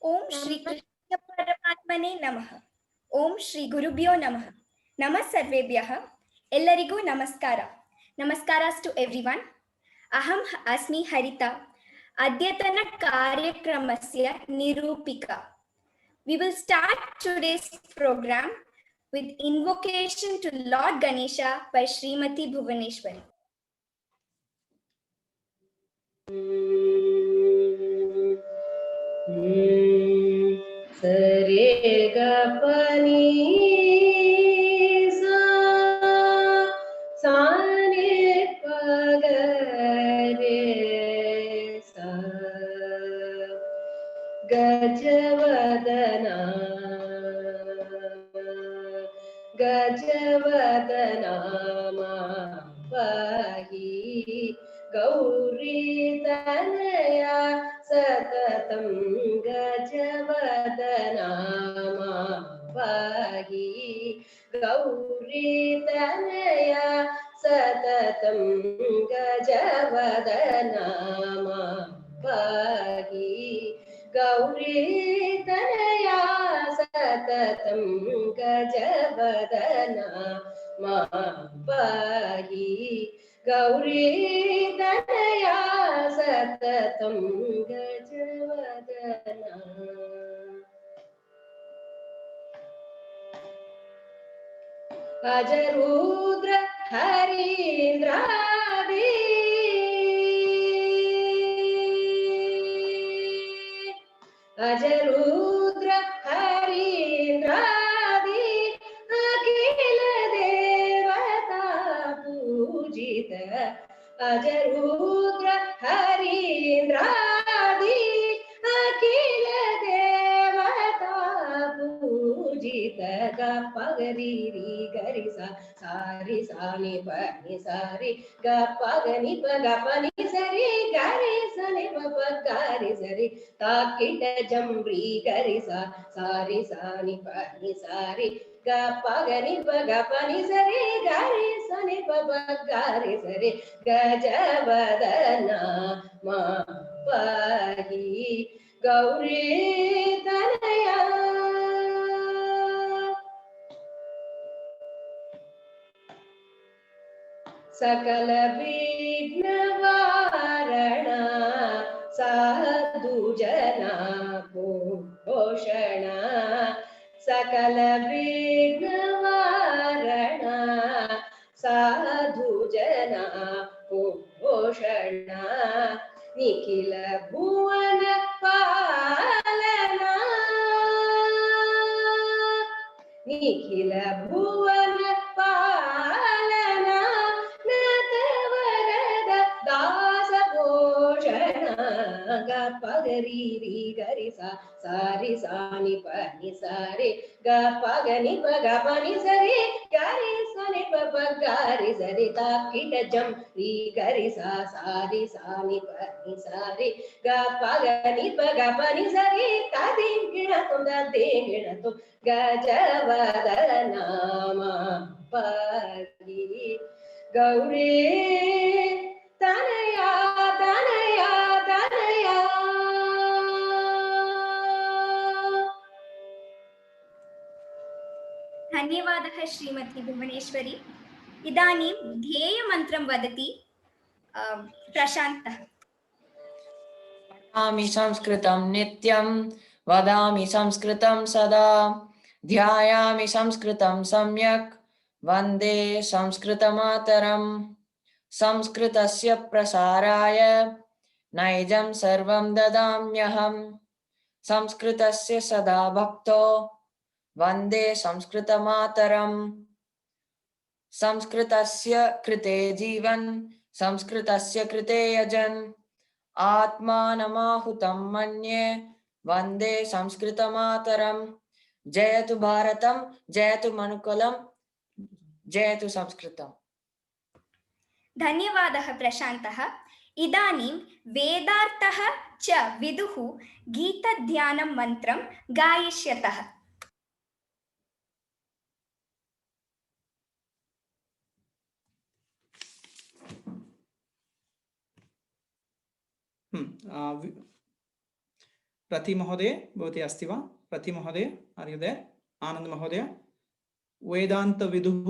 ओम श्री कृष्ण परमात्मने नमः। ओम श्री गुरुभ्यो नमः। नमः सर्वेभ्यः। एल्लरिगू नमस्कार। नमस्कारास् टू एवरीवन। अहम् अस्मि हरिता, अद्यतन कार्यक्रमस्य निरूपिका। We will start today's program with invocation to Lord Ganesha by Srimati Bhuvaneshwari. सरे ग पनी सा ने प ग रे सा गजवदना गजवदना मा पाहि गौरी तनया सततं गजवदना मा पाहि गौरी तनया सततं गजवदना मा पाहि गौरी तनया सततं गजवदना मा पाहि गौरी तनया सततं गजवदना। अजरुद्र हरीन्द्रादि अजरुद्र हरीन्द्रादि अखिल देवता पूजित अजरुद्र हरीन्द्रादि अखिल देवता पूजित गपगरी गरि सारी सानि पनि सारी गपगनि गपनि सरि गरि सनि गारि सरि ताकिट जम्री गरि सारी सानि पनि सारी गपगनि गपनि सरि गरि सनि गारि सरि गजवदना मा पाहि गौरी तनया सकल विघ्नवारणा साधुजना पोषणा सकल विघ्नवारणा साधुजना पोषणा निखिल भुवन पालना निखिल भुवन पालना नतवरद दास पोषणा गपगरी गरि सारी सानि पनि सारे गपगनि गपनि सरि गरि सनि गारि सरि ताकिट जम गरि सारी सानि पनि सारे गपगनि गपनि सरि तदि गिणतु ददे गिणतु गजवदना मा पाहि गौरी तनया तनया तनया। धन्यवादः श्रीमती भुवनेश्वरी। इदानीं ध्येयमन्त्रं वदति प्रशान्तः। पठामि संस्कृतं नित्यं वदामि संस्कृतं सदा ध्यायामि संस्कृतं सम्यक् वन्दे संस्कृतमातरम् संस्कृतस्य प्रसाराय नैजं सर्वं ददाम्यहम् संस्कृतस्य सदा भक्तो वन्दे संस्कृतमातरम् संस्कृतस्य कृते जीवन् संस्कृतस्य कृते यजन् आत्मानमाहुतं मन्ये वन्दे संस्कृतमातरम् जयतु भारतं जयतु मनुकुलं जयतु संस्कृतम्। धन्यवादः प्रशान्तः। इदानीं वेदार्थः च विदुः गीतध्यानं मन्त्रं गायिष्यतः। रति महोदय भवती अस्ति वा? रति महोदय, आर यू देयर? आनंद महोदय, वेदांत विदुः,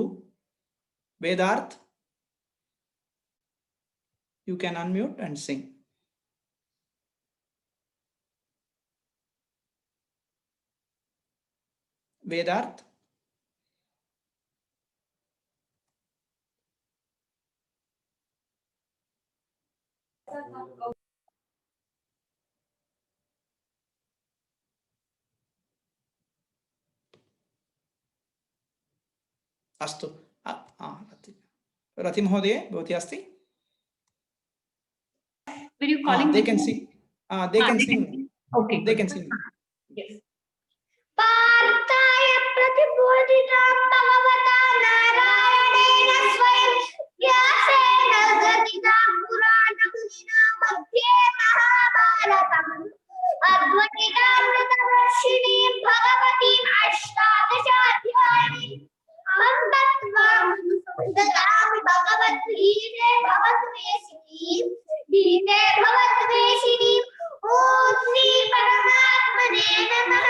वेदार्थ, you can unmute and sing. वेदार्थ, अस्तु। रति महोदय भवती अस्ति? Were you calling? They can sing. They can sing. Okay. They can sing. Yes. पार्थाय प्रतिबोधितां भगवता नारायणेन स्वयं व्यासेन गदितां पुराणमुनिना मध्ये महाभारतम् अद्वैतामृतवर्षिणीं भगवतीम् अष्टादशाध्यायीम् अहं ददामि भगवद्गीते भवद्वेषिणीं गीते भवद्वेषिणीम् ॐ श्री परमात्मने नमः।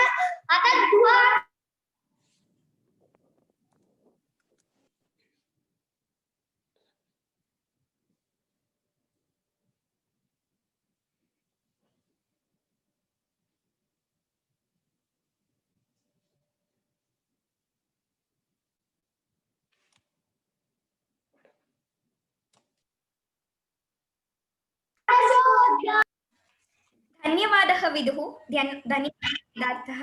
धन्यवादः विदुः, धन्यवादः।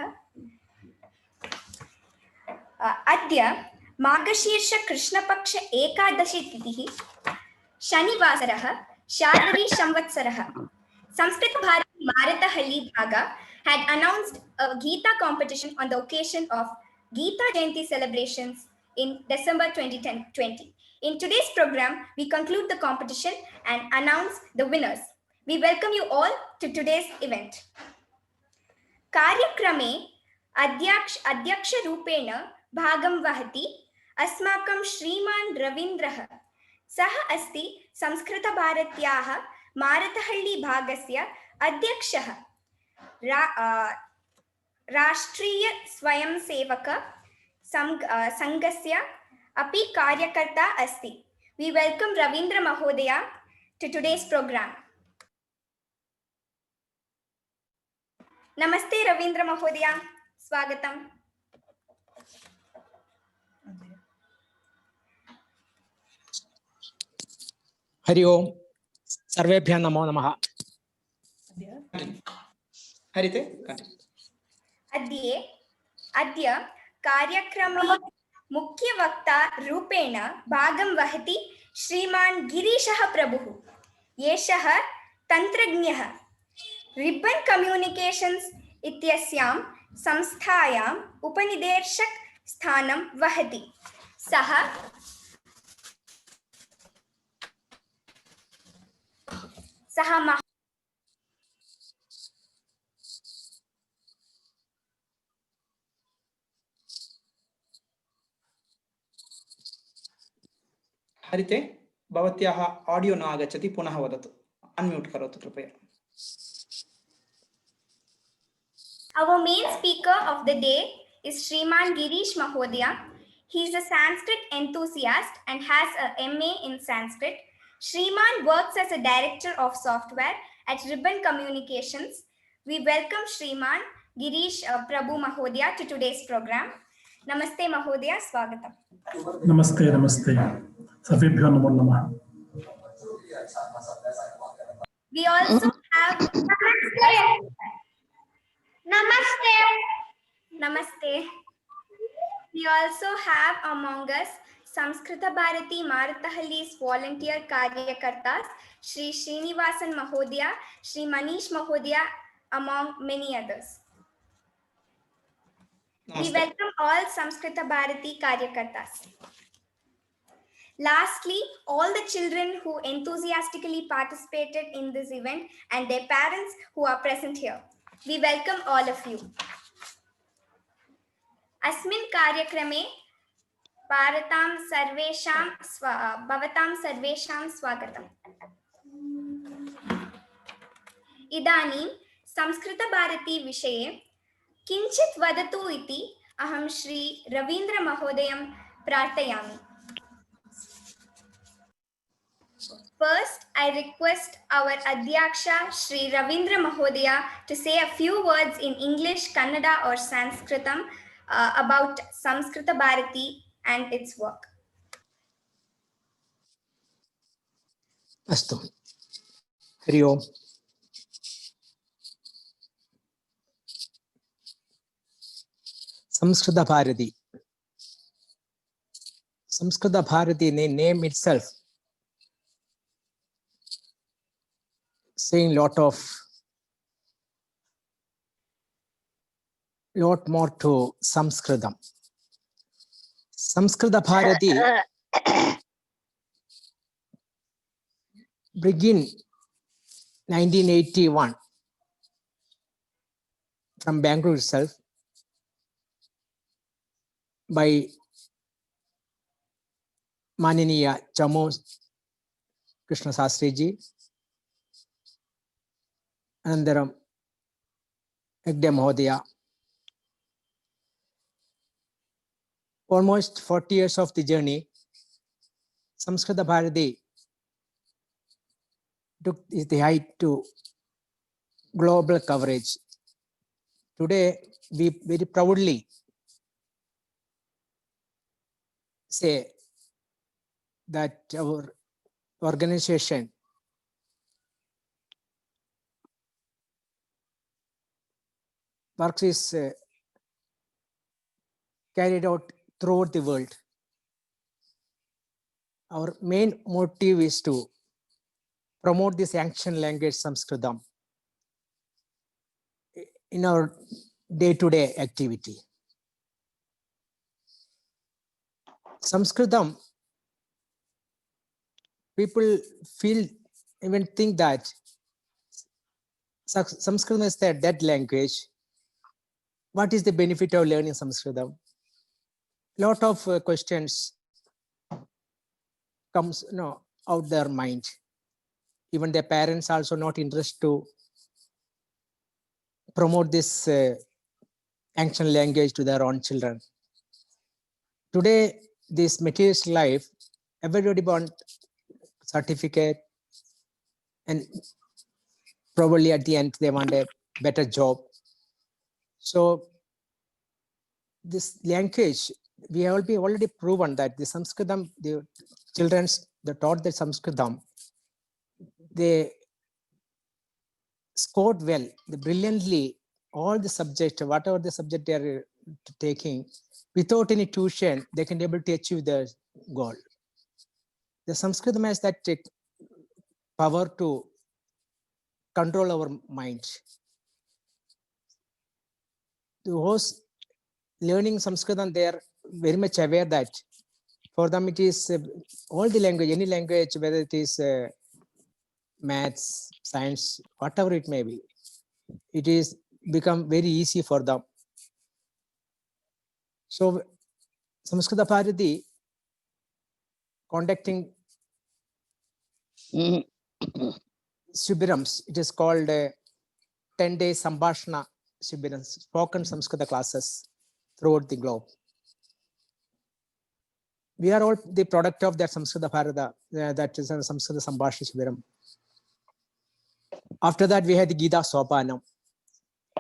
अद्य मार्गशीर्ष कृष्णपक्ष एकादशी तिथिः, शनिवासरः, शार्वरी संवत्सरः। संस्कृत भारती मारतहल्ली भागा had announced a Gita competition on the occasion of Gita Jayanti celebrations in December 2020. In today's program, we conclude the competition and announce the winners. We welcome you all to today's event. कार्यक्रमे अध्यक्ष रूपेण भागं वहति अस्माकं श्रीमान् रवीन्द्रः। सः अस्ति संस्कृतभारत्याः मारतहल्ली भागस्य अध्यक्षः। राष्ट्रीय स्वयंसेवक संघस्य अपि कार्यकर्ता अस्ति। We welcome Ravindra Mahodaya to today's program. नमस्ते रवींद्र महोदय, स्वागतम्। हरि ओम, सर्वेभ्यः नमो नमः। हरिते अद्य कार्यक्रमे मुख्यवक्ता रूपेण भागं वहति श्रीमान् गिरीशः प्रभुः। एषः तन्त्रज्ञः रिबन् कम्युनिकेशन्स् इत्यस्यां संस्थायाम् उपनिदेशक स्थानं वहति। सः हरिते, भवत्याः ऑडियो न आगच्छति, पुनः वदतु, अनम्यूट करोतु कृपया। Our main speaker of the day is Shriman Girish Mahodaya. He is a Sanskrit enthusiast and has a MA in Sanskrit. Shriman works as a director of software at Ribbon Communications. We welcome Shriman Girish Prabhu Mahodaya to today's program. Namaste Mahodaya, Swagatam. नमस्ते नमस्ते, सर्वेभ्यो नमो नमः। We also have Namaste. We also have among us Samskrita Bharati Marathahalli's volunteer karyakartas, Shri Srinivasan Mahodaya, Shri Manish Mahodaya, among many others. We welcome all Samskrita Bharati karyakartas. Lastly, all the children who enthusiastically participated in this event and their parents who are present here. We welcome all of you. अस्मिन् कार्यक्रमे भवतां सर्वेषां स्वागतम्। इदानीं संस्कृतभारती विषये किञ्चित् वदतु इति अहं Shri रवीन्द्रमहोदयं प्रार्थयामि। First, I request our Adhyaksha Shri Ravindra Mahodaya to say a few words in English, Kannada or Sanskritam about Samskrita Bharati and its work. अस्तु हरि ओम् Sanskrit Bharti name itself saying lot more to Sanskritam. Samskrita Bharati begin 1981 from Bangalore itself by Maniniya Chammo Krishna Sastriji, Anandaram Hegde Mahodaya. Almost 40 years of the journey, Samskrita Bharati took the height to global coverage. Today, we very proudly say that our organization works is carried out throughout the world. Our main motive is to promote this ancient language Sanskritam in our day-to-day activity. Sanskritam, people even think that Sanskritam is the dead language. What is the benefit of learning Sanskritam? Lot of questions comes out their mind. Even their parents also not interested to promote this ancient language to their own children. Today, this materialist life, everybody want certificate, and probably at the end they want a better job. So this language, we have already proven that the Sanskritam, the children, they taught the Sanskritam, they scored well, they brilliantly, all the subject, whatever the subject they are taking, without any tuition, they can be able to achieve their goal. The Sanskritam has that power to control our mind. Those learning Sanskritam, they are very much aware that for them it is all the language, any language, whether it is maths, science, whatever it may be, it is become very easy for them. So Samskrita Bharati conducting Shibirams, it is called 10-day Sambhashana Shibirams, spoken Samskrita classes throughout the globe. We are all the product of that Samskrita Bharata, that is Samskrita Sambhashana Shibiram. After that, we had the Gita Sopanam.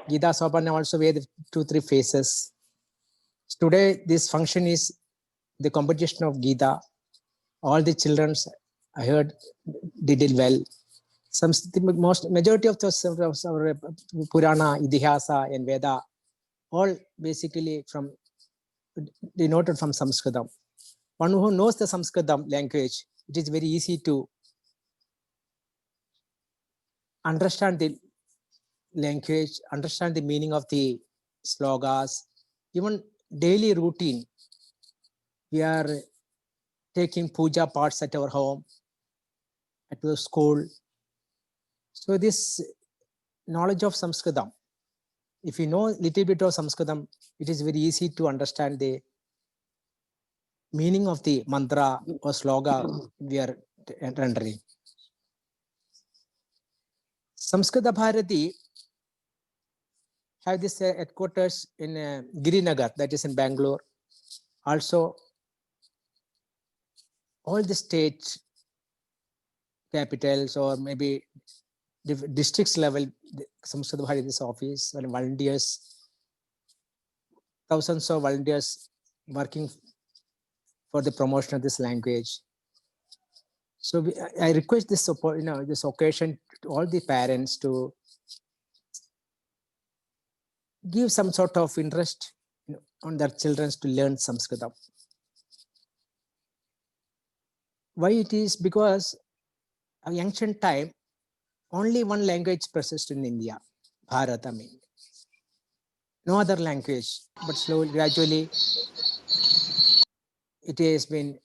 Gita Sopanam also we had 2-3 phases. Today, this function is the competition of Gita. All the children, I heard, did it well. The majority of our Purana, Idihasa, and Veda, all basically denoted from Sanskritam. One who knows the Sanskritam language, it is very easy to understand the language, understand the meaning of the slogas, even daily routine. We are taking puja parts at our home, at the school. So this knowledge of Sanskritam, if you know a little bit of Sanskritam, it is very easy to understand the meaning of the mantra or sloga we are rendering. Samskrita Bharati have this headquarters in Girinagar, that is in Bangalore. Also, all the state capitals or maybe districts level, Samskrit Bharati, this office, and volunteers, thousands of volunteers working for the promotion of this language. So I request this support, this occasion to all the parents to give some sort of interest on their children to learn Sanskritam. Why it is? Because in ancient time, only one language persists in India, Bharat, I mean. No other language, but slowly, gradually, it has been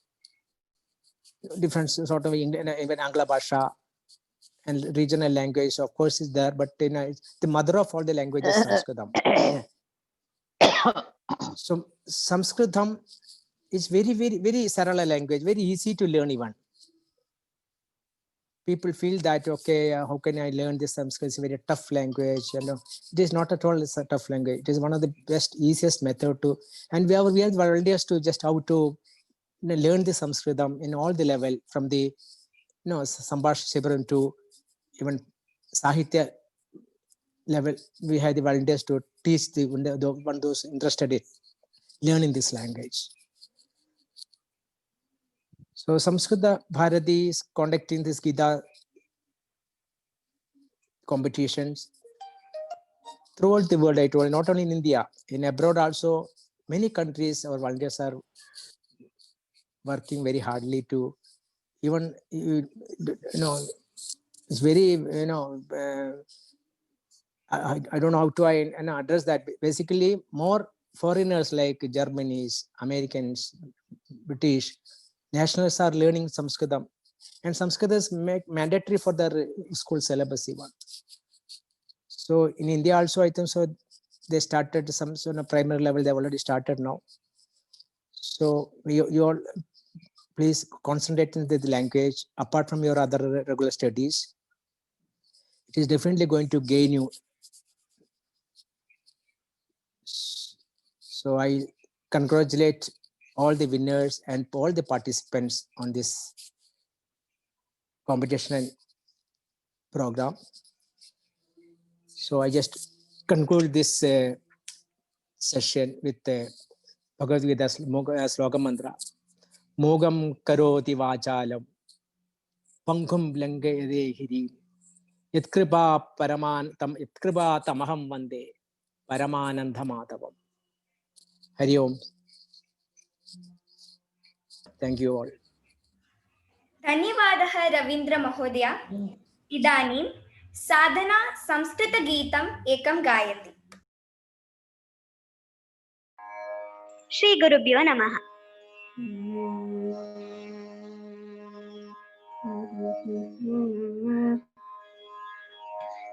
different sort of even Angla Bhasha and regional language, of course, is there, but the mother of all the languages is Sanskritam. So Sanskritam is very, very, very Sarala language, very easy to learn even. People feel that, okay, how can I learn this Sanskrit? It's a very tough language. It is not at all a tough language. It is one of the best, easiest method to, and we have volunteers to just how to learn the Sanskritam in all the level, from the Sambhash Shibiram to even Sahitya level. We have the volunteers to teach the one those interested in learning this language. So Samskrita Bharati is conducting this Gita competitions throughout the world. I told, not only in India, in abroad also, many countries our volunteers are working very hardly to even, it's very, I don't know how to address that. Basically, more foreigners like Germans, Americans, British nationals are learning Sanskritam, and Sanskrit is mandatory for their school syllabus even. So in India also, I think so, they started some sort of primary level. They've already started now. So you all please concentrate on the language apart from your other regular studies. It is definitely going to gain you. So I congratulate all the winners and all the participants on this competition program. So I just conclude this session with Bhagavad Gita sloka mantra. Mogam karoti vachalam pankhum langayade hiri yatkripa tamaham vande paramanandha madhavam. Hari Om. Thank you all. धन्यवादः रवीन्द्र महोदय। इदानीं साधना संस्कृतगीतम् एकं गायति। श्री गुरुभ्यो नमः।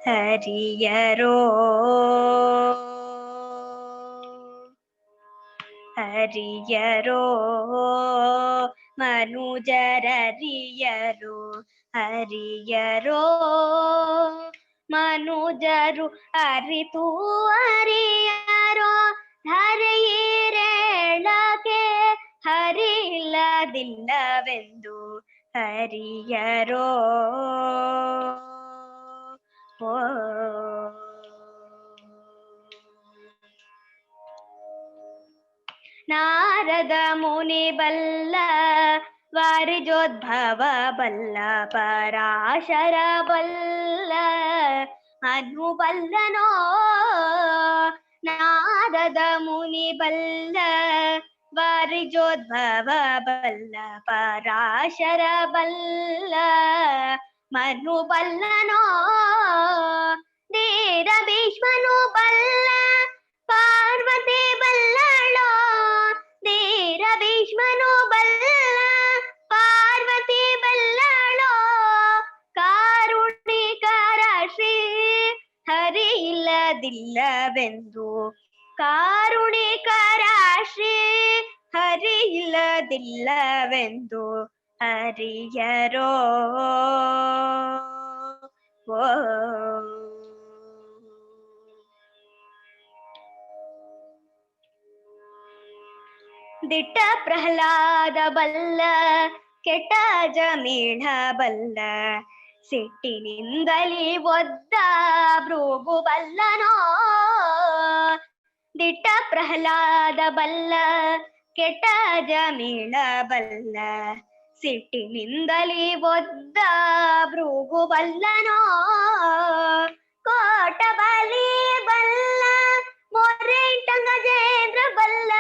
हरियरो हरियरो मनुजररियरो हरियरो मनुजरु अरितु हरियरो ಹರಿಯಿರೇಳಗೆ ಹರಿಯಿಲ್ಲದಿಲ್ಲವೆಂದು ಹರಿಯರೋ ನಾರದ ಮುನಿ ಬಲ್ಲ ವಾರಿಜೋದ್ಭವ ಬಲ್ಲ ಪರಾಶರ ಬಲ್ಲ ಅನು ಬಲ್ಲನೋ ನಾರದ ಮುನಿ ಬಲ್ಲ ವಾರಿಜೋದ್ಭವ ಬಲ್ಲ ಪರಾಶರ ಬಲ್ಲ ಮನು ಬಲ್ಲನೋ ಧೀರ ಭೀಷ್ಮನು ಬಲ್ಲ ಪಾರ್ವತಿ ಬಲ್ಲಳೋ ಧೀರ ಭೀಷ್ಮನು ಬಲ್ಲ ಪಾರ್ವತಿ ಬಲ್ಲಳೋ ಕಾರುಣಿಕರ ಶ್ರೀ ಹರಿ ಇಲ್ಲದಿಲ್ಲವೆಂದು ಕಾರುಣಿಕರ ಶ್ರೀ ಹರಿ ಇಲ್ಲದಿಲ್ಲವೆಂದು ಹರಿಯರೋ ದಿಟ್ಟ ಪ್ರಹ್ಲಾದ ಬಲ್ಲ ಕೆಟ್ಟ ಜಮೀಳ ಬಲ್ಲ ಸಿಟ್ಟಿನಿಂದಲಿ ಒದ್ದ ಭೃಗು ಬಲ್ಲನೋ ದಿಟ್ಟ ಪ್ರಹ್ಲಾದ ಬಲ್ಲ ಕೆಟ್ಟ ಜಮೀಳ ಬಲ್ಲ ಸಿಟ್ಟಿನಿಂದಲಿ ಒದ್ದ ಭೃಗು ಬಲ್ಲನೋ ಕೋಟ ಬಲಿ ಬಲ್ಲ ಮೊರೆಂಟ ಗಜೇಂದ್ರ ಬಲ್ಲ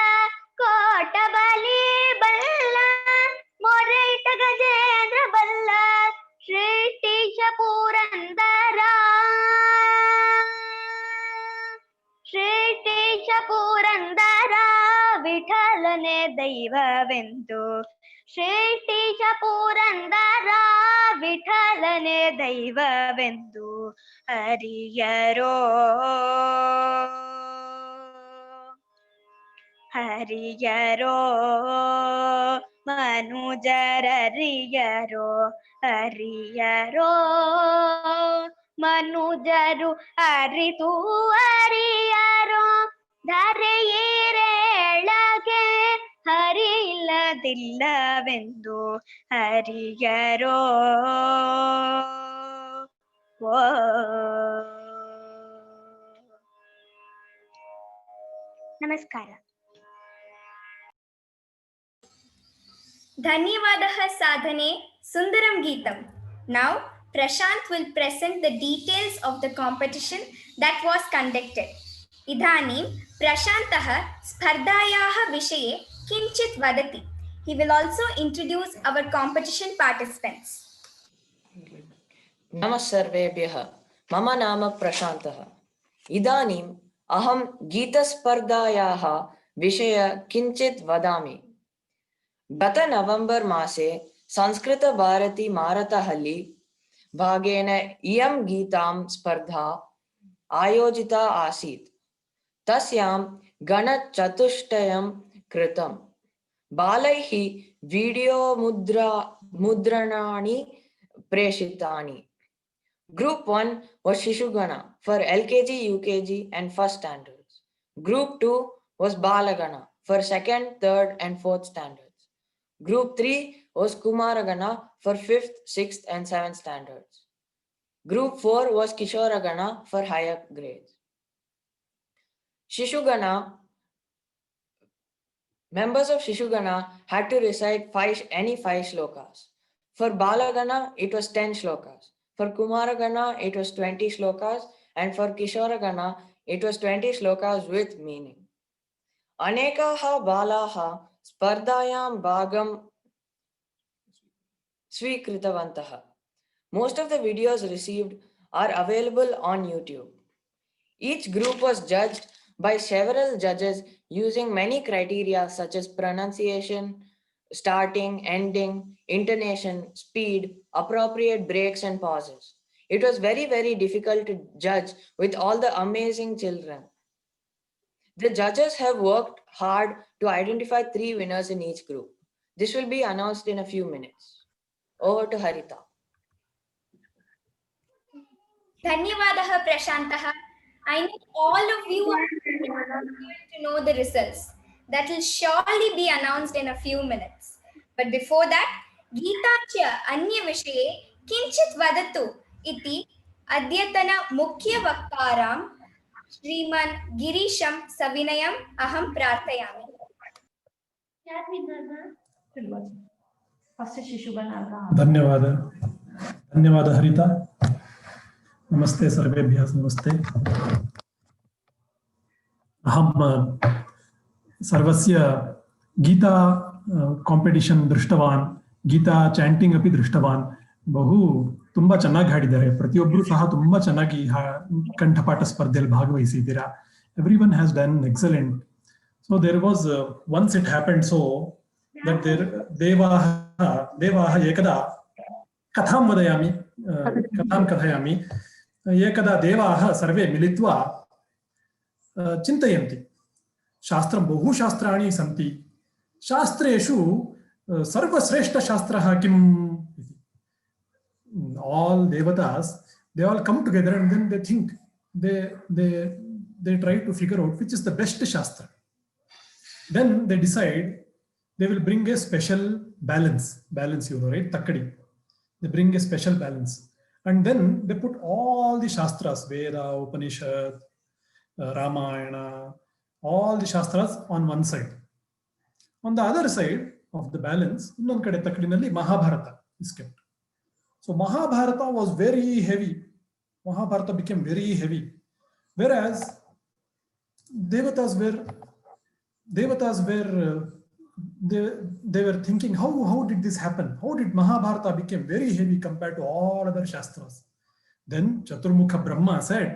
ಕೋಟ ಬಲಿ ಬಲ್ಲ ಮೊರೆಂಟ ಗಜೇಂದ್ರ ಬಲ್ಲ ಶ್ರೀಟೀಶ ಪುರಂದರ ಶ್ರೀಟೀಶ ಪುರಂದರ ವಿಠಲನೆ ದೈವವೆಂದು ಶ್ರೀಟೀಶ ಪುರಂದರ ವಿಠಲನೆ ದೈವವೆಂದು ಹರಿಯರೋ ಹರಿಯರೋ ಮನುಜರರಿಯರೋ ಹರಿಯರೋ ಮನುಜರು ಅರಿತು ಹರಿಯರೋ ಧರೆಯೇರೇಳಗೆ ಹರಿಯಿಲ್ಲದಿಲ್ಲವೆಂದು ಹರಿಯರೋ ಓ ನಮಸ್ಕಾರ. ಧನ್ಯವಾದः ಸಾಧನೆ ಸುಂದರಂ ಗೀತಂ. Now Prashant will present the details of the competition that was conducted. Idanim Prashantah स्पर्धायाः विषये किञ्चित् वदति. He will also introduce our competition participants. नमः सर्वेभ्यः. मम नाम प्रशान्तः. इदानीम् अहं गीतस्पर्धायाः विषये किञ्चित् वदामि. गत नवंबर मासे संस्कृत भारती मारतहल्ली भागेन इयं गीतां स्पर्धा आयोजिता आसीत्. तस्यां गणचतुष्टयं कृतं. बालैः video मुद्रणानि प्रेषितानि. Group 1 was Shishugana for LKG, UKG and first standards. Group 2 was Balagana for second, third and fourth standards. Group 3 was Kumaragana for 5th, 6th and 7th standards. Group 4 was Kishoragana for higher grades. Shishugana, members of Shishugana had to recite any 5 shlokas. For Balagana, it was 10 shlokas. For Kumaragana, it was 20 shlokas. And for Kishoragana, it was 20 shlokas with meaning. Anekaha balaha spardayam bhagam swikritavantah. Most of the videos received are available on YouTube. Each group was judged by several judges using many criteria such as pronunciation, starting, ending, intonation, speed, appropriate breaks and pauses. It was very, very difficult to judge with all the amazing children. The judges have worked hard to identify 3 winners in each group. This will be announced in a few minutes. Over to Harita. Dhanyavadah Prashantah. I know all of you are eager to know the results. That will surely be announced in a few minutes. But before that, Geetachya Anya Vishaye Kinchit Vadatu iti Adyatana Mukhya Vaktaram Shriman Girisham Savinayam Aham Prarthayami. धन्यवाद हरिता. नमस्ते सर्वेभ्यः. नमस्ते. अहं सर्वस्य Gita competition दृष्टवान्. Gita chanting अपि दृष्टवान्. ಬಹು ತುಂಬಾ ಚೆನ್ನಾಗಿ ಹಾಡಿದ್ದಾರೆ. ಪ್ರತಿಯೊಬ್ಬರು ಸಹ ತುಂಬಾ ಚೆನ್ನಾಗಿ ಕಂಠಪಾಠ ಸ್ಪರ್ಧೆಯಲ್ಲಿ ಭಾಗವಹಿಸಿದ್ದೀರಾ. Everyone has done excellent. So there was once it happened so that there देवाः एकदा कथां वदयामि, कथां कथयामि. एकदा देवाः सर्वे मिलित्वा चिन्तयन्ति. शास्त्रं बहु शास्त्राणि सन्ति. शास्त्रेषु सर्वश्रेष्ठशास्त्रः किम् इति. All devatas, they all come together and then they think, they try to figure out which is the best shastra. Then they decide they will bring a special balance, you know, right? Takkadi. They bring a special balance. And then they put all the Shastras, Veda, Upanishad, Ramayana, all the Shastras on one side. On the other side of the balance, innond kade takkadinalli Mahabharata is kept. So Mahabharata was very heavy. Mahabharata became very heavy. Whereas Devatas were they were thinking, how did this happen? How did Mahabharata become very heavy compared to all other Shastras? Then Chaturmukha Brahma said,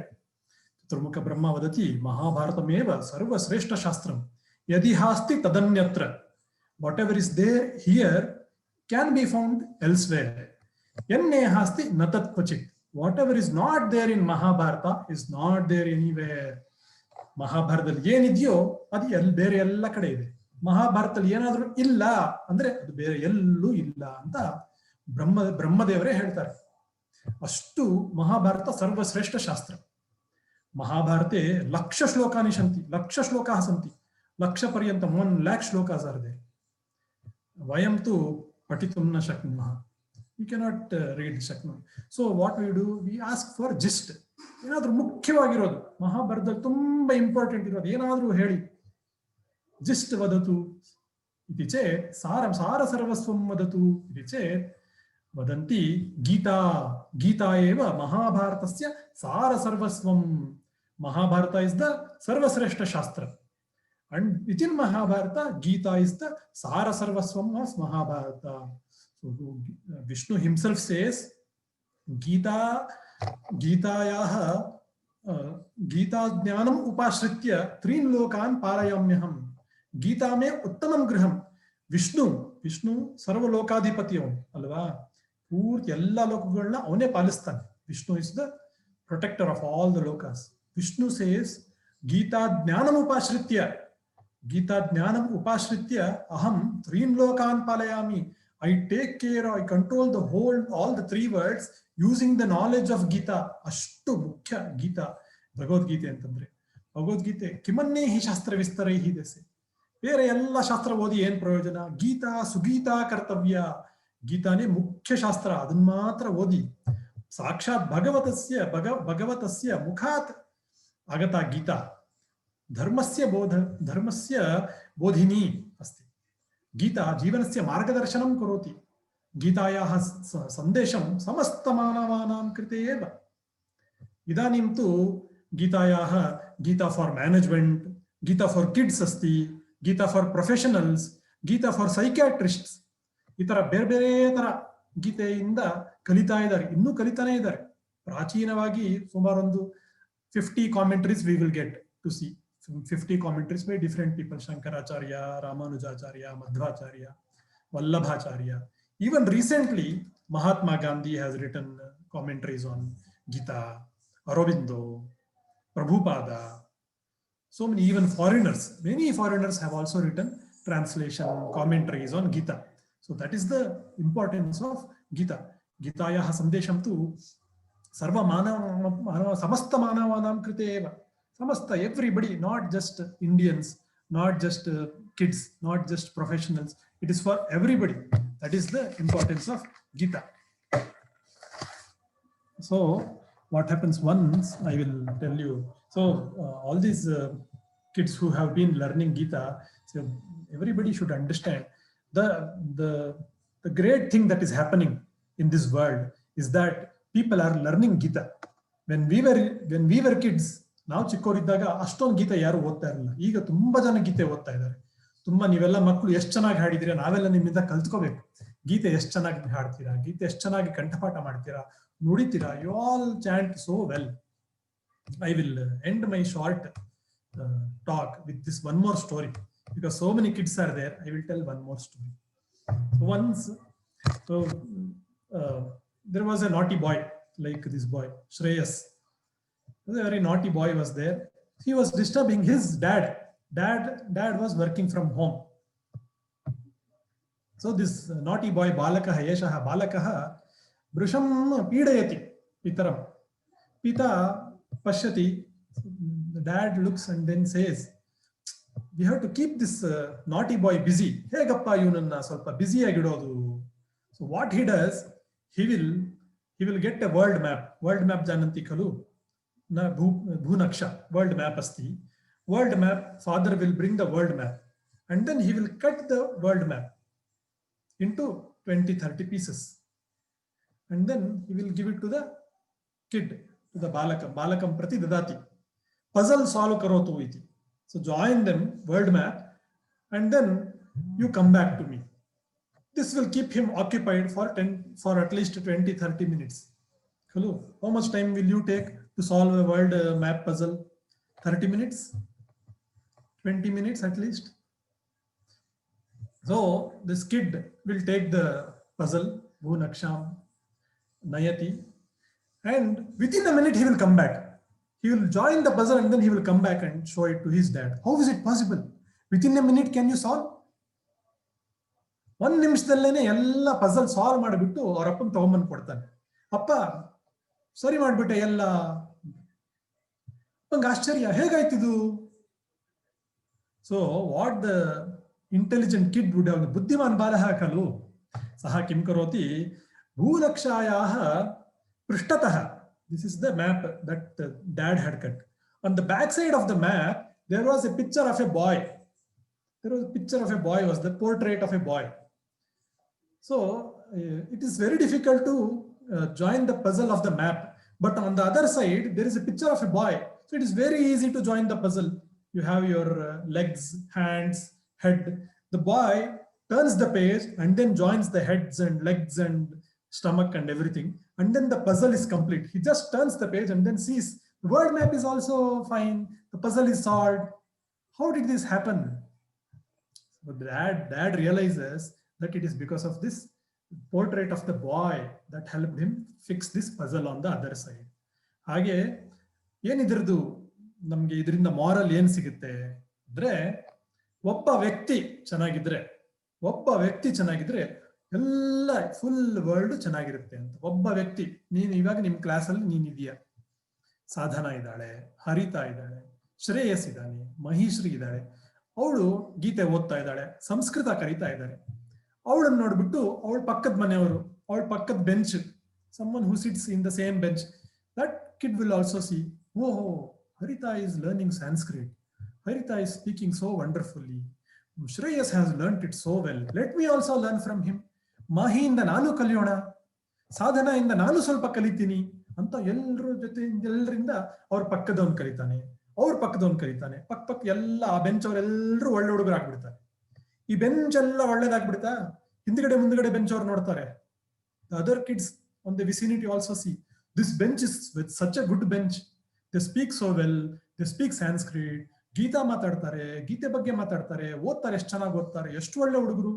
Chaturmukha Brahma vadati Mahabharatameva sarva sreshta shastram yadi hasti tadanyatra. Whatever is there here can be found elsewhere. Yanne hasti natat kvachit. Whatever is not there in Mahabharata is not there anywhere. Mahabharatali yenidyo adu bere ella kade ide. Mahabharatali yenadru illa andre adu bere ellu illa anta ಬ್ರಹ್ಮದೇವರೇ ಹೇಳ್ತಾರೆ. ಅಷ್ಟು ಮಹಾಭಾರತ ಸರ್ವಶ್ರೇಷ್ಠ ಶಾಸ್ತ್ರ. ಮಹಾಭಾರತೆ ಲಕ್ಷ ಶ್ಲೋಕಾನಿ ಸಂತಿ, ಲಕ್ಷ ಶ್ಲೋಕಾಃ ಸಂತಿ, ಲಕ್ಷ ಪರ್ಯಂತಂ 1 lakh ಶ್ಲೋಕಾಸ್ ಆರ್ ದೇರ್. ವಯಂ ತು ಪಠಿತುಂ ನ ಶಕ್ನುಮಃ. We cannot read ಶಕ್ನು. So what we do, we ask for gist. ಏನಾದ್ರೂ ಮುಖ್ಯವಾಗಿರೋದು, ಮಹಾಭಾರತದಲ್ಲಿ ತುಂಬಾ ಇಂಪಾರ್ಟೆಂಟ್ ಇರೋದು ಏನಾದ್ರೂ ಹೇಳಿ. ಜಿಸ್ಟ್ ವದತು ಇತಿ ಚೇತ್ ಸಾರ ಸರ್ವಸ್ವಂ ವದತು ಇತಿ ಚೇತ್ ವದಂತಿ ಗೀತಾ ಗೀತಾ ಏವ ಮಹಾಭಾರತಸ್ಯ ಸಾರ ಸರ್ವಸ್ವಂ. Mahabharata is the sarvasreshta shastra, and within Mahabharata Gita is the sara sarvaswam of Mahabharata. So Vishnu himself says Gitayah Gita jnanam upashritya trin lokan parayamyaham. Gita mein uttamam griham. Vishnu sarva lokadhipati avanu alva. Purti ella lokagalna avane palisthane. Vishnu is the protector of all the lokas. Vishnu says Gita jnanam upashritya aham trin lokan palayami. I take care, I control all the 3 worlds using the knowledge of Gita. Ashtu mukhya Gita. Bhagavad Gita ಅಂತಂದ್ರೆ ಭಗವದ್ ಗೀತೆ ಕಿಮನ್ನೇ ಹಿ ಶಾಸ್ತ್ರ ವಿಸ್ತರೈಹಿ ದೆಸೆ. ಬೇರೆ ಎಲ್ಲ ಶಾಸ್ತ್ರ ಓದಿ ಏನ್ ಪ್ರಯೋಜನ? ಗೀತಾ ಸುಗೀತಾ ಕರ್ತವ್ಯ. ಗೀತಾನೇ ಮುಖ್ಯ ಶಾಸ್ತ್ರ, ಅದನ್ನ ಮಾತ್ರ ಓದಿ. ಸಾಕ್ಷಾತ್ ಭಗವತಸ್ಯ ಮುಖಾತ್ ಆಗತ ಗೀತಾ ಧರ್ಮಸ್ಯ ಬೋಧಿನಿ ಅಸ್ತಿ. ಗೀತಾ ಜೀವನಸ್ಯ ಮಾರ್ಗದರ್ಶನಂ ಕರೋತಿ. ಗೀತಾಯಾಃ ಸಂದೇಶಂ ಸಮಸ್ತ ಮಾನವಾನಾಂ ಕೃತೆ ಏವ. ಇದಾನಿಂ ತು ಗೀತಾಯಾಃ Gita for management, Gita for kids ಅಸ್ತಿ, Gita for professionals, Gita for psychiatrists. ಈ ತರ ಬೇರೆ ಬೇರೆ ತರ ಗೀತೆಯಿಂದ ಕಲಿತಾ ಇದ್ದಾರೆ, ಇನ್ನೂ ಕಲಿತಾನೇ ಇದ್ದಾರೆ. ಪ್ರಾಚೀನವಾಗಿ ಸುಮಾರು ಒಂದು 50 commentaries we will get to see. 50 commentaries by different people: Shankaracharya, Ramanujacharya, Madhvacharya, Vallabhacharya. Even recently Mahatma Gandhi has written commentaries on Gita, Aurobindo, Prabhupada. So many, even many foreigners have also written translation commentaries on Gita. So that is the importance of Gita. Gitayah sandesham tu sarva manava samasta manavanam krite eva. Samasta, everybody, not just Indians, not just kids, not just professionals. It is for everybody. That is the importance of Gita. So what happens once, I will tell you. So all these kids who have been learning Gita, so everybody should understand the great thing that is happening in this world is that people are learning Gita. When we were kids, ನಾವು ಚಿಕ್ಕವರಿದ್ದಾಗ ಅಷ್ಟೊಂದು ಗೀತೆ ಯಾರು ಓದ್ತಾ ಇರಲಿಲ್ಲ. ಈಗ ತುಂಬಾ ಜನ ಗೀತೆ ಓದ್ತಾ ಇದ್ದಾರೆ. ತುಂಬಾ ನೀವೆಲ್ಲ ಮಕ್ಕಳು ಎಷ್ಟು ಚೆನ್ನಾಗಿ ಹಾಡಿದ್ದೀರಾ, ನಾವೆಲ್ಲ ನಿಮ್ಮಿಂದ ಕಲ್ತ್ಕೋಬೇಕು. ಗೀತೆ ಎಷ್ಟು ಚೆನ್ನಾಗಿ ಹಾಡ್ತೀರಾ, ಗೀತೆ ಎಷ್ಟು ಚೆನ್ನಾಗಿ ಕಂಠಪಾಠ ಮಾಡ್ತೀರಾ, ನುಡಿತೀರಾ. You all chant so well. I will end my short talk with this one more story, because so many kids are there. I will tell one more story. Once there was a naughty boy, like this boy Shreyas. A very naughty boy was there. He was disturbing his dad. Dad was working from home. So this naughty boy balakah yeshah balakah brusham pidayati pitaram. Pita pashyati. The dad looks and then says, we have to keep this naughty boy busy. Hegappa ivananna ಸ್ವಲ್ಪ busy ಆಗಿಡೋದು. So what he does, he will get a world map jananti khalu na bhunaksha world map asti. World map, father will bring the world map and then he will cut the world map into 20-30 pieces and then he will give it to the kid, to the balakam prati dadati. Puzzle solve karotu iti. So join them world map and then you come back to me. This will keep him occupied for at least 20-30 minutes. Hello, how much time will you take to solve a world map puzzle? 30 minutes? 20 minutes at least? So this kid will take the puzzle, Bhunaksham, Nayati, and within a minute he will come back. He will join the puzzle and then he will come back and show it to his dad. How is it possible? Within a minute can you solve? 1 ನಿಮಿಷದಲ್ಲೇನೆ ಎಲ್ಲ puzzle solve ಮಾಡಿಬಿಟ್ಟು ಅವ್ರ ಅಪ್ಪನ ತಗೊಂಬಂದು ಕೊಡ್ತಾನೆ. ಅಪ್ಪ ಸರಿ ಮಾಡ್ಬಿಟ್ಟೆ ಎಲ್ಲ. ಅಪ್ಪಂಗೆ ಆಶ್ಚರ್ಯ, ಹೇಗಾಯ್ತಿದು? So what the intelligent kid would have, ಬುದ್ಧಿಮಾನ್ ಬಾಲಃ ಖಲು ಸಹ ಕಿಂ ಕರೋತಿ ಭೂನಕ್ಷಾಯಾಃ ಪೃಷ್ಠತಃ. This is the map that dad had cut. On the back side of the map, there was a picture of a boy. There was a picture of a boy, was the portrait of a boy. So it is very difficult to join the puzzle of the map. But on the other side, there is a picture of a boy. So it is very easy to join the puzzle. You have your legs, hands, head. The boy turns the page and then joins the heads and legs and stomach and everything. And then the puzzle is complete. He just turns the page and then sees the world map is also fine. The puzzle is solved. How did this happen? But dad realizes that it is because of this portrait of the boy that helped him fix this puzzle on the other side. ಹಾಗೆ ಏನಿದ್ರದ್ದು ನಮ್ಗೆ ಇದರಿಂದ moral ಏನ್ ಸಿಗುತ್ತೆ ಅಂದ್ರೆ, ಒಬ್ಬ ವ್ಯಕ್ತಿ ಚೆನ್ನಾಗಿದ್ರೆ ಎಲ್ಲ ಫುಲ್ ವರ್ಲ್ಡ್ ಚೆನ್ನಾಗಿರುತ್ತೆ ಅಂತ. ಒಬ್ಬ ವ್ಯಕ್ತಿ, ನೀನು ಇವಾಗ ನಿಮ್ ಕ್ಲಾಸಲ್ಲಿ ನೀನಿದೀಯ, ಸಾಧನಾ ಇದ್ದಾಳೆ, ಹರಿತಾ ಇದ್ದಾಳೆ, ಶ್ರೇಯಸ್ ಇದ್ದಾನೆ, ಮಹಿಶ್ರೀ ಇದ್ದಾಳೆ, ಅವಳು ಗೀತೆ ಓದ್ತಾ ಇದ್ದಾಳೆ, ಸಂಸ್ಕೃತ ಕಲಿತಾ ಇದ್ದಾರೆ. ಅವಳನ್ನ ನೋಡ್ಬಿಟ್ಟು ಅವಳ ಪಕ್ಕದ ಮನೆಯವರು, ಅವಳ ಪಕ್ಕದ bench, someone who sits in the same bench, that kid will also see, oh, Harita is learning Sanskrit, Harita is speaking so wonderfully, Shreyas has learnt it so well, let me also learn from him. ಮಾಹಿಯಿಂದ ನಾನು ಕಲಿಯೋಣ, ಸಾಧನೆಯಿಂದ ನಾನು ಸ್ವಲ್ಪ ಕಲಿತೀನಿ ಅಂತ ಎಲ್ಲರಿಂದ ಅವ್ರ ಪಕ್ಕದವನ್ ಕಲಿತಾನೆ, ಅವ್ರ ಪಕ್ಕದವನ್ ಕಲಿತಾನೆ, ಪಕ್ಕ ಎಲ್ಲ ಆ ಬೆಂಚ್ ಅವರೆಲ್ಲರೂ ಒಳ್ಳೆ ಹುಡುಗರು ಆಗ್ಬಿಡ್ತಾರೆ. ಈ ಬೆಂಚ್ ಎಲ್ಲ ಒಳ್ಳೇದಾಗ್ಬಿಡ್ತಾ, ಹಿಂದ್ಗಡೆ ಮುಂದ್ಗಡೆ ಬೆಂಚ್ ಅವ್ರು ನೋಡ್ತಾರೆ. The other kids on the vicinity also see, this bench is with such a good bench, they speak so well, they speak Sanskrit, Geetha ಮಾತಾಡ್ತಾರೆ, ಗೀತೆ ಬಗ್ಗೆ ಮಾತಾಡ್ತಾರೆ, ಓದ್ತಾರೆ, ಎಷ್ಟು ಚೆನ್ನಾಗಿ ಓದ್ತಾರೆ, ಎಷ್ಟು ಒಳ್ಳೆ ಹುಡುಗರು.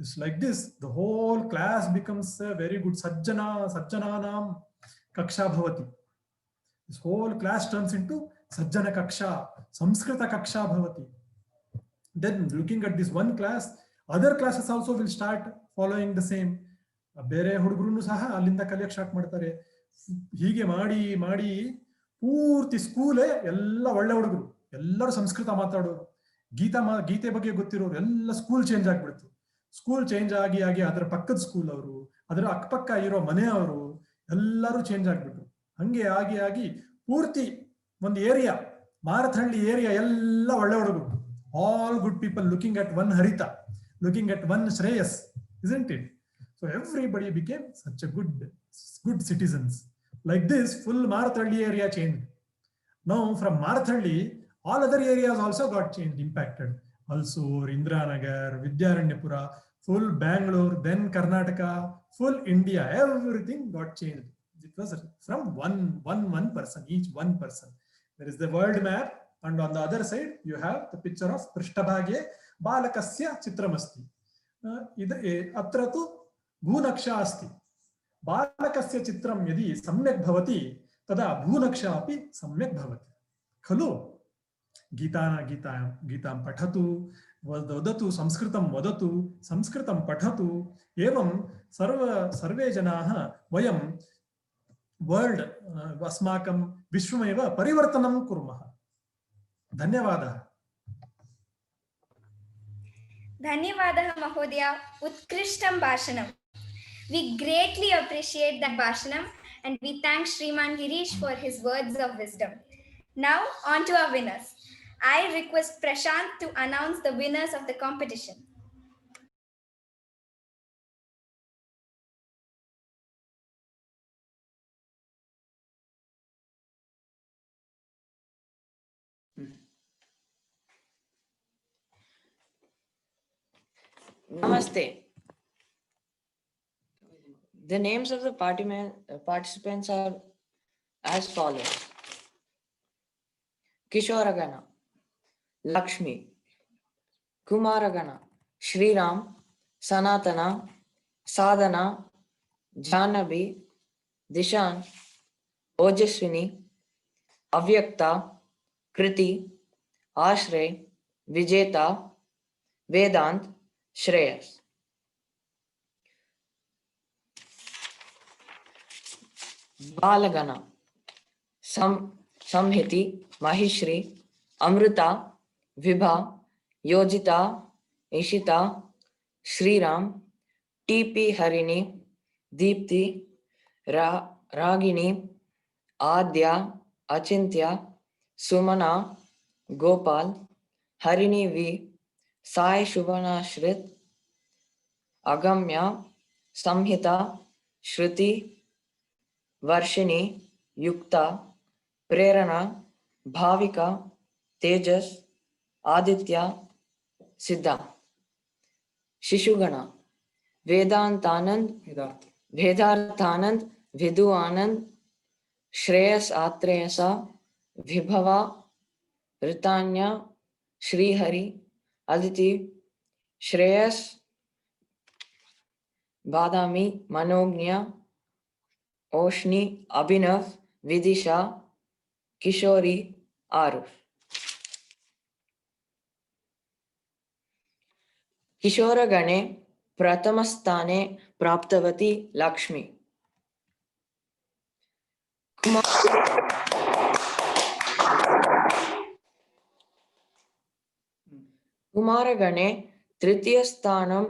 It's like this, the whole class becomes a very good sajjananam kaksha bhavati. This whole class turns into sajjana kaksha, samskrita kaksha bhavati. Then looking at this one class, other classes also will start following the same. ಬೇರೆ ಹುಡುಗರು ಸಹ ಅಲ್ಲಿಂದ ಕಲಿಯಕ್ಕೆ start ಮಾಡ್ತಾರೆ. ಹೀಗೆ ಮಾಡಿ ಮಾಡಿ ಪೂರ್ತಿ ಸ್ಕೂಲೇ ಎಲ್ಲ ಒಳ್ಳೆ ಹುಡುಗರು, ಎಲ್ಲರೂ ಸಂಸ್ಕೃತ ಮಾತಾಡೋರು, ಗೀತೆ ಬಗ್ಗೆ ಗೊತ್ತಿರೋರು, ಎಲ್ಲ ಸ್ಕೂಲ್ ಚೇಂಜ್ ಆಗ್ಬಿಡ್ತು. ಸ್ಕೂಲ್ ಚೇಂಜ್ ಆಗಿ ಅದರ ಪಕ್ಕದ ಸ್ಕೂಲ್ ಅವರು, ಅದರ ಅಕ್ಕಪಕ್ಕ ಇರೋ ಮನೆಯವರು ಎಲ್ಲರೂ ಚೇಂಜ್ ಆಗ್ಬಿಟ್ರು. ಹಂಗೆ ಆಗಿ ಪೂರ್ತಿ ಒಂದು ಏರಿಯಾ, ಮಾರತಹಳ್ಳಿ ಏರಿಯಾ ಎಲ್ಲ ಒಳ್ಳೆ ಹುಡುಗರು, all good people looking at one Harita, looking at one Shreyas, isn't it? So everybody became such a good citizens. Like this, full Marathalli area changed. Now from Marathalli, all other areas also got changed, impacted. Alsur, Indranagar, Vidyaranyapura, full Bangalore, then Karnataka, full India, everything got changed. It was from one person, each one person. There is the world map, and on the other side you have the picture of Prishtabhage Balakasya Chitramasti. Atra tu Bhunaksha asti. Balakasya Chitram yadi samyak bhavati, tada Bhunaksha api samyak bhavati. Khalo? गीतां पठतु, वदतु, संस्कृतं वदतु, संस्कृतं पठतु. एवं सर्वे जनाः वयं वर्ल्ड अस्माकं विश्वमेव परिवर्तनं कुर्मः. धन्यवादः. धन्यवादः महोदय, उत्कृष्टं भाषणम्. We greatly appreciate that Bhashanam and we thank Shriman Girish for his words of wisdom. Now on to our winners. I request Prashant to announce the winners of the competition. Namaste. The names of the participants are as follows. Kishoragana, Lakshmi, Kumaragana, Shriram, Sanatana, Sadhana, Jhanavi, Dishan, Ojaswini, Avyakta, Kriti, Ashray, Vijeta, Vedant, Shreyas. Balagana, Samhiti, Mahishri, Amrita, Vibha, Yojita, Ishita, Shriram, TP Harini, Deepti, Ragini, Adya, Achintya, Sumana, Gopal, Harini V, Sai Shubhanashrit, Agamya, Samhita, Shruti, Varshini, Yukta, Prerana, Bhavika, Tejas, Aditya, Siddha. Shishugana, Vedantanand, Vedarthanand, Vidu Anand, Shreyas Atreyasa, Vibhava, Ritanya, Srihari, Aditi, Shreyas, Badami, Manognya, Oshni, Abhinav, Vidisha, Kishori, Aruf. किशोरगणे प्रथमस्थाने प्राप्तवती लक्ष्मी. कुमारगणे तृतीयस्थानं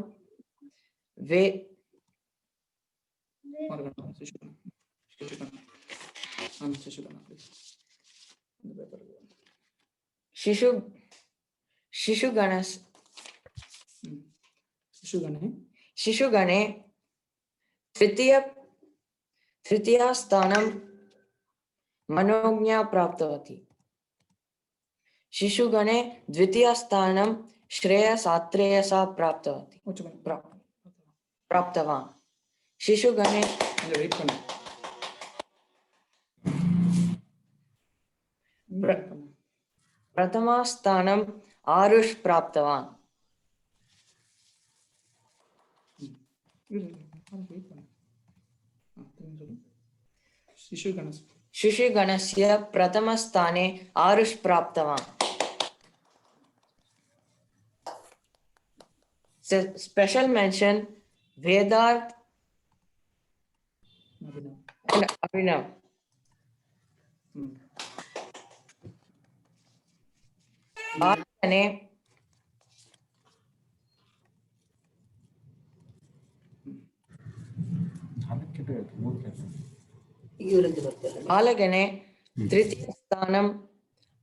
शिशुगणे तृतीयस्थानं मनोज्ञा प्राप्तवती. शिशुगणे द्वितीयस्थानं श्रेयस आत्रेयसा प्राप्तवान्. शिशुगणे प्रथमस्थानं आरुष प्राप्तवान्. शिशुगणस्य प्रथमस्थाने आरुष प्राप्तवान्. Special mention Vedarth and Abhinav. बालगणे तृतीयस्थानं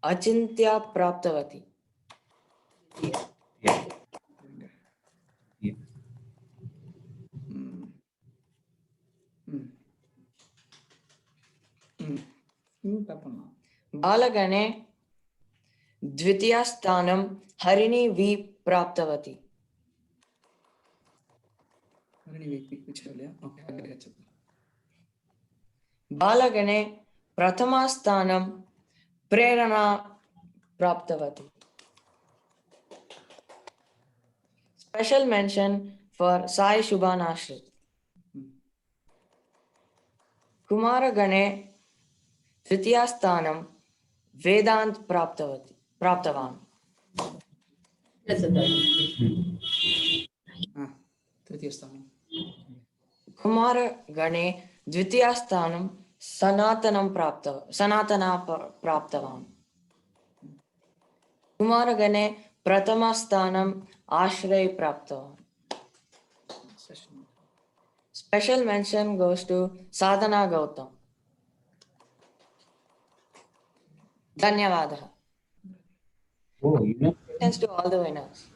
अचिन्त्या प्राप्तवती. बालगणे द्वितीयस्थानं हरिणी we प्राप्तवती. बालगणे प्रथमस्थानं प्रेरणा प्राप्तवती. Special mention for Sai Shubhanashrit. कुमारगणे तृतीयस्थानं वेदांत प्राप्तवान्. कुमारगणे द्वितीयस्थानं सनातना प्राप्तवान्. कुमारगणे प्रथमस्थानम् आश्रय प्राप्तवान्. Special mention goes to Sadhana Gautam. Dhanyavadah. Thanks to all the winners.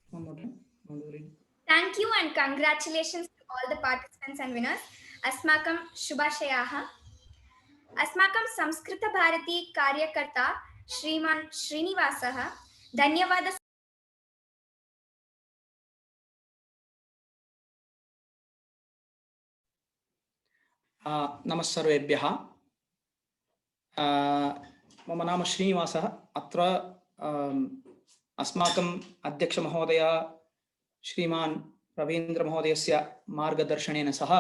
One more time. One more time. Thank you and congratulations to all the participants and winners. Asmakam Shubhashayaha. Asmakam Samskrita Bharati Karyakarta Shriman Srinivasaha. Dhanyavadas. नमः सर्वेभ्यः. मम नाम श्रीनिवासः. अत्र अस्माकम् अध्यक्षमहोदय श्रीमान् रवीन्द्रमहोदयस्य मार्गदर्शनेन सह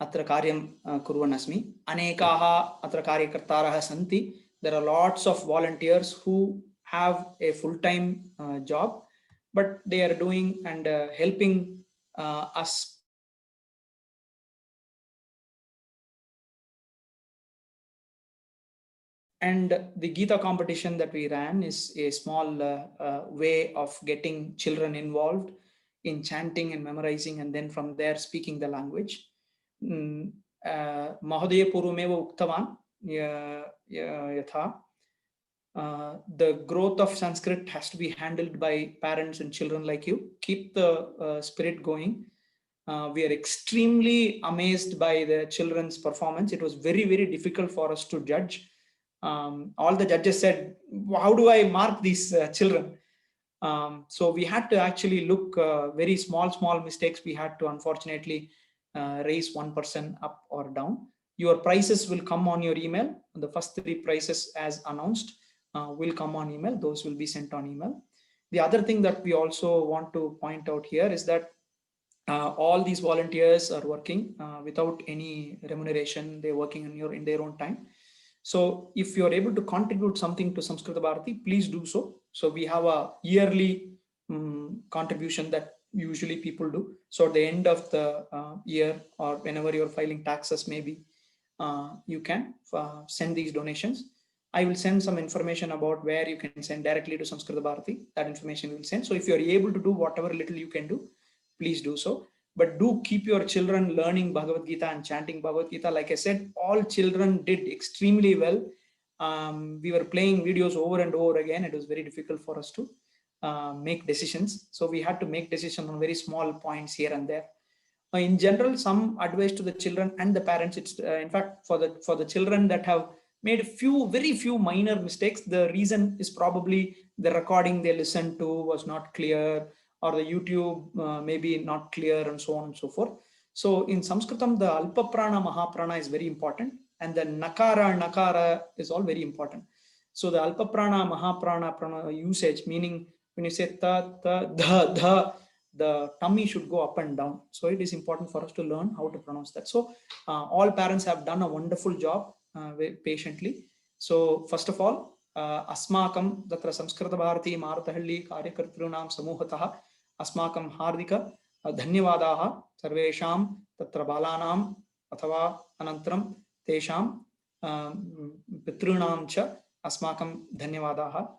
अत्र कार्यं कुर्वन् अस्मि. अनेकाः अत्र कार्यकर्तारः सन्ति. There are lots of volunteers who have a full-time job, but they are doing and helping us. And the Gita competition that we ran is a small way of getting children involved in chanting and memorizing, and then from there speaking the language. Mahodaya Purumeva Uktavan Yatha. The growth of Sanskrit has to be handled by parents and children like you. Keep the spirit going. We are extremely amazed by the children's performance. It was very, very difficult for us to judge. All the judges said, how do I mark these children? So we had to actually look very small mistakes. We had to unfortunately raise one person up or down. Your prizes will come on your email. The first 3 prizes as announced will come on email. Those will be sent on email. The other thing that we also want to point out here is that all these volunteers are working without any remuneration. They're working in their own time. So if you're able to contribute something to Samskrita Bharati, please do so. So we have a yearly contribution that usually people do. So at the end of the year, or whenever you're filing taxes, maybe you can send these donations. I will send some information about where you can send directly to Samskrita Bharati. That information we will send. So if you're able to do whatever little you can do, please do so. But do keep your children learning Bhagavad Gita and chanting Bhagavad Gita. Like I said, all children did extremely well. We were playing videos over and over again. It was very difficult for us to make decisions. So we had to make decisions on very small points here and there. In general, some advice to the children and the parents. It's in fact for the children that have made very few minor mistakes. The reason is probably the recording they listened to was not clear, or the YouTube maybe not clear, and so on and so forth. So in Sanskritam, the Alpa Prana Mahaprana is very important, and the Nakara is all very important. So the Alpa Prana Mahaprana usage, meaning when you say ta, dha, the tummy should go up and down. So it is important for us to learn how to pronounce that. So all parents have done a wonderful job patiently. So first of all, Asmakam Tatra Samskrita Bharati Marutahalli Karyakartrunam Samuhatah Asmakam Hardika Dhanyavadaha Sarvesham Tatra Balanam Athava Anantram Tesham Pitrunam Cha Asmakam Dhanyavadaha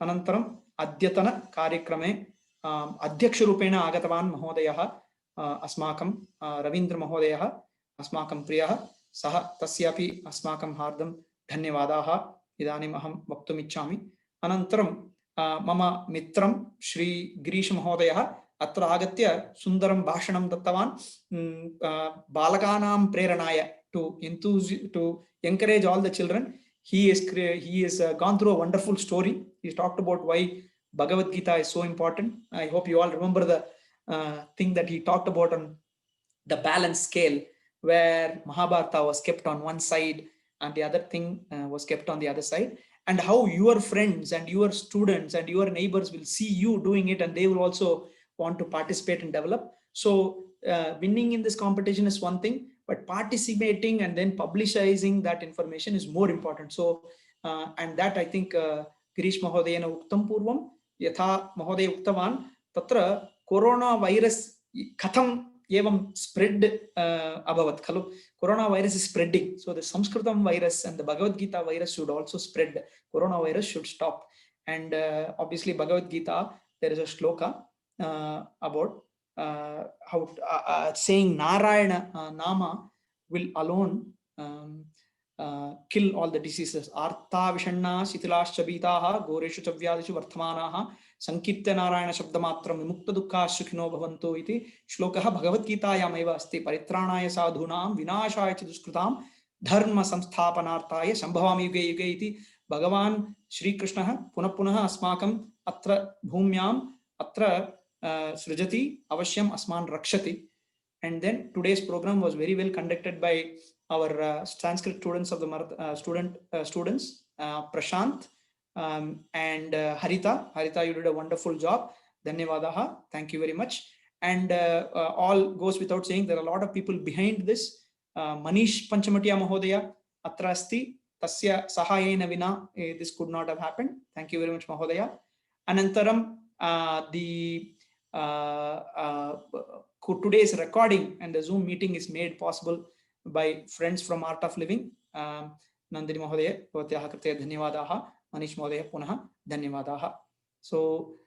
Anantram Adyatana Karyakrame Adhyaksharupena Agatavan Mahodayah Asmakam Ravindra Mahodayah Asmakam Priyaha Saha Tasyapi Asmakam Hardam Dhanyavadaha Idanim Aham Vaktumichami Anantram Mama Mitram Shri Girish Mahodayah Atra Agatya Sundaram Bhashanam Dattavan Balakanam Preranaya to encourage all the children. He has gone through a wonderful story. He talked about why Bhagavad Gita is so important. I hope you all remember the thing that he talked about on the balance scale, where Mahabharata was kept on one side and the other thing was kept on the other side, and how your friends and your students and your neighbors will see you doing it, and they will also want to participate and develop. So winning in this competition is one thing, but participating and then publicizing that information is more important. So and that I think Girish Mahodayana Uktam Purvam Yatha Mahodaya Uktavan Tatra Corona virus Katham एवं spread abhavat khalu. Corona virus is spreading, so the Sanskritam virus and the Bhagavad Gita virus should also spread. Corona virus should stop. And obviously Bhagavad Gita, there is a shloka about how saying Narayana Nama will alone kill all the diseases. Artha vishanna sitilascha bitaha goreshu chavyadishu varthamanaha sankirtya narayana shabdamatram vimukta dukkha sukhino bhavantu iti shlokah Bhagavad Gitayameva asti paritranaya sadhunam vinashaya ch duskrutam dharma samsthapanarthaya sambhavami yuge yuge iti Bhagavan Shri Krishna punah punah asmakam atra bhumyam atra srijati avashyam asman rakshati. And then today's program was very well conducted by our Sanskrit students of the students Prashant and Harita. Harita, you did a wonderful job. Dhanyavadaha. Thank you very much. And all goes without saying, there are a lot of people behind this. Manish Panchamatia Mahodaya atra asti tasya sahayena vina this could not have happened. Thank you very much, Mahodaya. Anantaram today's recording and the Zoom meeting is made possible by friends from Art of Living. Nandini Mahodaya, Bhavatyaha Krite Dhanyavadaha, Manish Mahodaya Punaha Dhanyavadaha. So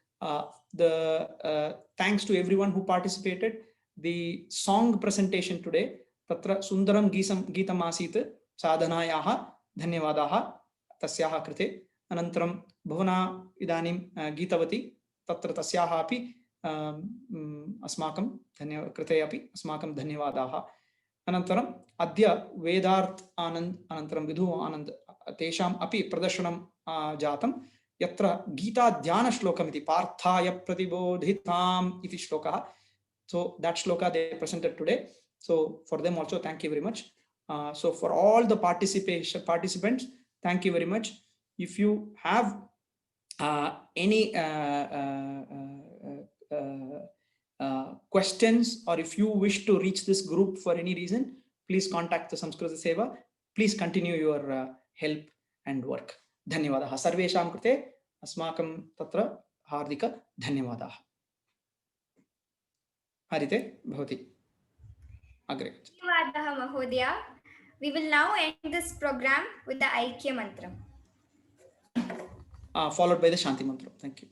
the thanks to everyone who participated. The song presentation today, Tatra Sundaram Geetam Asit Sadhanayaha Dhanyavadaha Tasyaha Krite. Anantaram Bhuvana Idanim Geetavati Tatra Tasyaha api अस्माकं कृते अपि अस्माकं धन्यवादाः. अनन्तरम् अद्य वेदार्थ आनंद अनन्तरं विधु आनंद तेषाम् अपि प्रदर्शनं जातं, यत्र गीता ध्यान श्लोकमिति पार्थाय प्रतिबोधिताम् इति श्लोकः. So that shloka they presented today. So for them also thank you very much. So for all the participants, thank you very much. If you have any questions, or if you wish to reach this group for any reason, please contact the Samskrita Seva. Please continue your help and work. Dhanyavadaha. Sarvesham krite asmakam tatra hardika dhanyavadaha. Harite bhavati. Agre. Dhanyavadaha Mahodaya. We will now end this program with the Aikya Mantra. Followed by the Shanti Mantra. Thank you.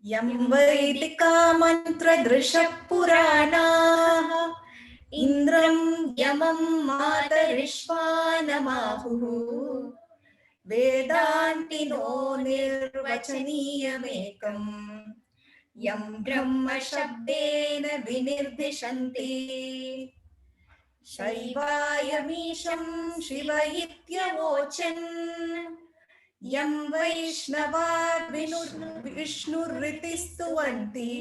यं वैदिका मन्त्रदृशः पुराणाः इन्द्रं यमं मातरिश्वानमाहुः वेदान्तिनो निर्वचनीयमेकम् यं ब्रह्म शब्देन विनिर्दिशन्ति शैवायमीशं शिव इत्यवोचन् यं वैष्णवा विष्णुरिति स्तुवन्ति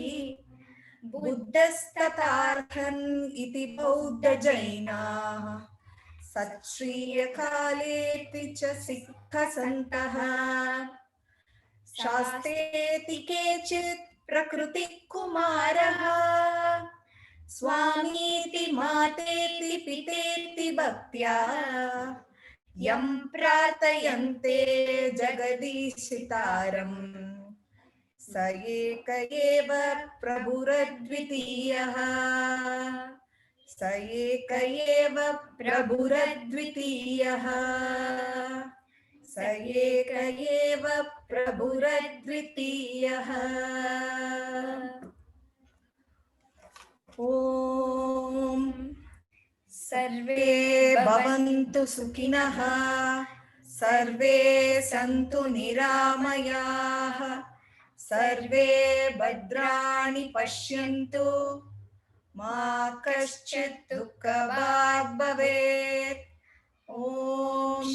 बुद्धस्तथार्हन् इति बौद्धजैनाः सत्श्रीयकालेति च सिद्धसन्तः शास्त्रेति केचित् प्रकृतिकुमारः स्वामीति मातेति पितेति भक्त्या यं प्रार्थयन्ते जगदीशितारम् स एक एव प्रभुरद्वितीयः स एक एव प्रभुरद्वितीयः स एक एव प्रभुरद्वितीयः ॐ सर्वे भवन्तु सुखिनः सर्वे सन्तु निरामयाः सर्वे भद्राणि पश्यन्तु मा कश्चित् दुःखभाग् भवेत् ॐ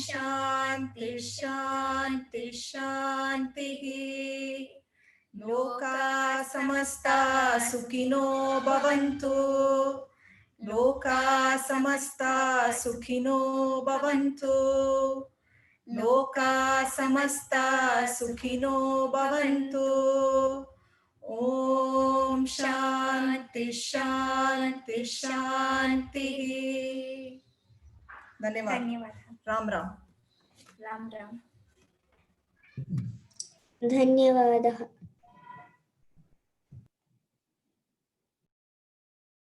शान्ति शान्ति शान्तिः लोकाः समस्ताः सुखिनो भवन्तु लोकाः समस्ताः सुखिनो भवन्तु लोकाः समस्ताः सुखिनो भवन्तु ॐ शान्ति शान्ति शान्तिः धन्यवाद राम राम राम राम धन्यवादः।